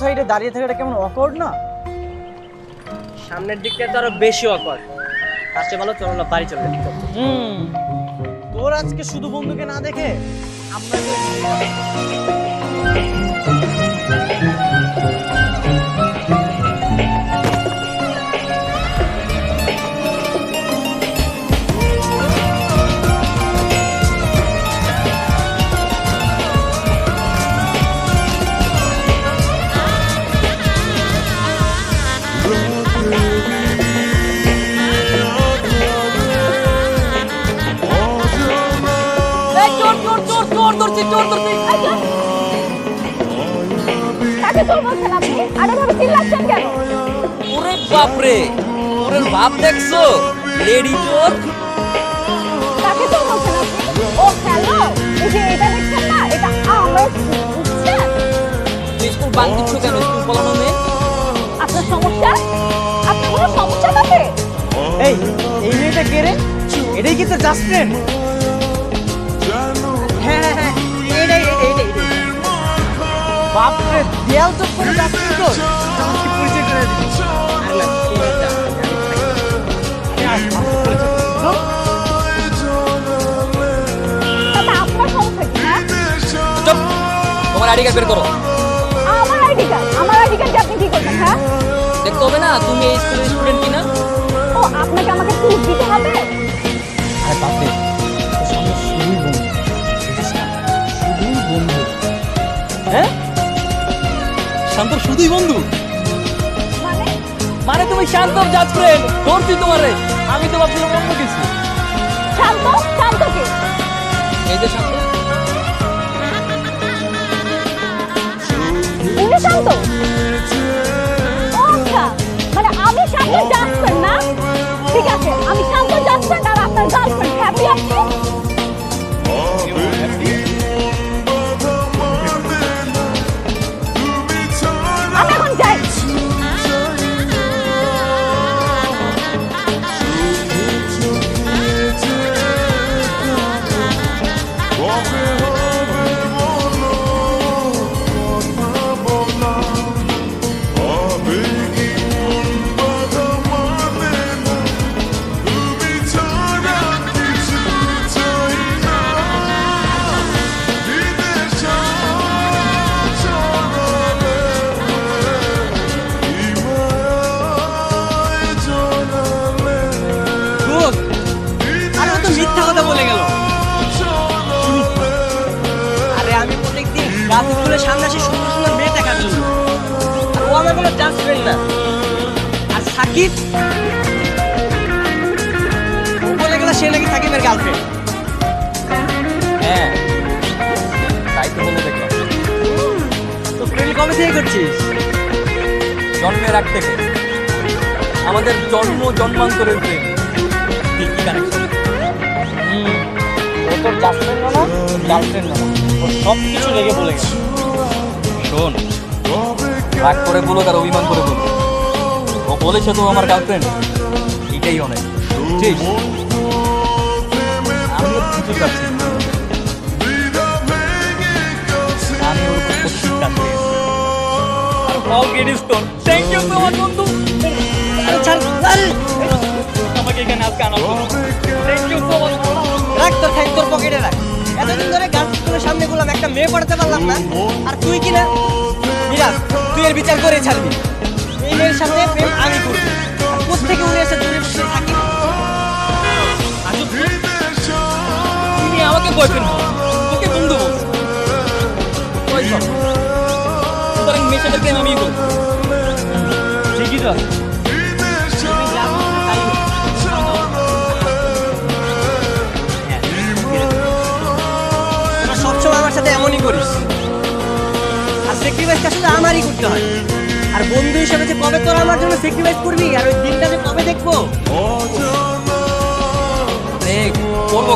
সাইডে দাঁড়িয়ে থাকাটা কেমন অকওয়ার্ড না? সামনের দিকটা তো আরো বেশি অকওয়ার্ড। তার চেয়ে ভালো চলো না বাড়ি চলে যাই। তোর আজকে শুধু বন্ধুকে না দেখে আমরা কাকে চোর বলছেন আপনি? আর এভাবে চিল্লাচ্ছেন কেন? ওরে বাপরে, ওরে বাপ দেখছো? লেডি চোর। কাকে চোর বলছেন আপনি? ও হ্যালো, এই যে এটা দেখছেন না, এটা আমার স্কুল, বুঝছেন? তুই স্কুল বাদ দিচ্ছ কেন? স্কুল পড়ানো মেয়ে। আপনার সমস্যা? আপনার কোনো সমস্যা আছে? এই মেয়েটা কে রে? এটাই কি তোর জাস্ট ফ্রেন্ড? হ্যাঁ, এটাই। বাপরে, দেয়াল চোখ করে যাচ্ছিস তোর? আমাকে পরিচয় করে দিবি। তাতে আপনার সমস্যা কি, হ্যাঁ? চুপ, তোমার আইডি কার্ড বের করো। আমার আইডি কার্ড? আমার আইডি কার্ড আপনি কি করবেন, হ্যাঁ? দেখতে হবে না তুমি এই স্কুলের স্টুডেন্ট কিনা? ও, আপনাকে আমাকে প্রুফ দিতে হবে? আরে বাপরে, তোর সঙ্গে শুধুই বন্ধু, বুঝিস না? শুধুই বন্ধু। হ্যাঁ, শান্তর শুধুই বন্ধু? মানে মানে তুমি শান্তর জাস্ট ফ্রেন্ড? ধরছি তোমারে। আমি তো ভাবছিলাম অন্য কিছু। শান্ত? শান্ত কে? এই যে শান্ত। উনি শান্ত? ও আচ্ছা, মানে আমি শান্ত জাস্ট ফ্রেন্ড না? ঠিক আছে, আমি শান্ত জাস্ট ফ্রেন্ড আর আপনার গার্লফ্রেন্ড। হ্যাপি আপনি? আমি এখন যাই। আরে ও তো মিথ্যা কথা বলে গেল। আরে আমি প্রত্যেকদিন রাত স্কুলের সামনে আসি সুন্দর সুন্দর মেয়ে দেখার জন্য। আর ও আমার কোনো জাস্ট ফ্রেন্ড না। আর সাকিব, ও বলে গেল সে নাকি সাকিবের গার্লফ্রেন্ড। হ্যাঁ, তাই তো বলে দেখলাম। তো ফ্রেন্ড কবে থেকে করছিস? জন্মের আগ থেকে। আমাদের জন্মান্তরের প্রেম। কি কানেকশন? ও তোর জাস্ট ফ্রেন্ড না, গার্লফ্রেন্ড না, ও সব কিছু রেগে বলে গেছে। শোন, রাগ করে বলো আর অভিমান করে বলো, ও বলেছে তো আমার গার্লফ্রেন্ড, এটাই অনেক। ঠিক, আমিও কিছু পাচ্ছি, আমি ওর উপর সত্যি কাজ করি। আর অল ক্রেডিটস তোর। থ্যাংক ইউ সো মাচ বন্ধু। আরে ছাড়, আরে আমাকে এখানে আজকে আনার জন্য থ্যাংক ইউ সো মাচ। রাখ তোর খাই, তোর পকেটে রাখ। এতদিন ধরে গার্লস স্কুলের সামনে গুলাম, একটা মেয়ে পড়াতে পারলাম না। আর তুই কি না মিরাজ, তুই এর বিচার করে ছাড়বি। এই মেয়ের সাথে প্রেম আমি করবো। আর কোত্থেকে উড়ে এসে দূরে বসে থাকি। তুমি আমাকে বয়ফ্রেন্ড বল, তোকে বন্ধু বল। সুতরাং মেয়ের সাথে প্রেম আমিই করবো। ঠিকই তো আছে। তুমি যা বলছো তাই হোক। তোরা সবসময় আমার সাথে এমনই করিস। আর স্যাক্রিফাইসটা শুধু আমারই করতে হয়। আর বন্ধু হিসেবে যে কবে তোরা আমার জন্য স্যাক্রিফাইস করবি, আর ওই দিনটা যে কবে দেখবো। দেখ,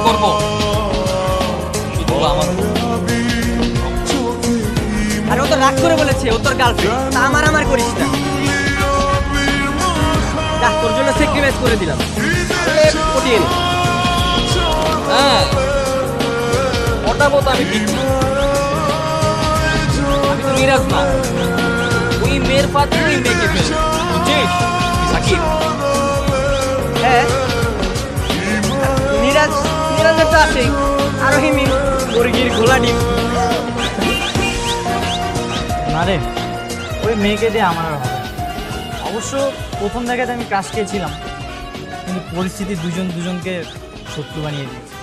করবো শুধু আমার। আর ও তো রাগ করে বলেছে ও তোর গার্লফ্রেন্ড, তা আমার করিস না। যা, তোর জন্য স্যাক্রিফাইস করে দিলাম। পটিয়ে নে। হ্যাঁ, ওটা মতো আমি দিচ্ছি। আমি তো মিরাজ না, ফাঁদে ওই মেয়েকে ফেলে বুঝছিস সাকিব? হ্যাঁ মিরাজ, মিরাজের তো আছেই, আরো হিমি মুরগির ঘোলা ডিম। না রে, ওই মেয়েকে দিয়ে আমার আর হবে না। অবশ্য প্রথম দেখাতে আমি ক্রাশ খেয়েছিলাম, কিন্তু পরিস্থিতি দুজন দুজনকে শত্রু বানিয়ে দিয়েছে।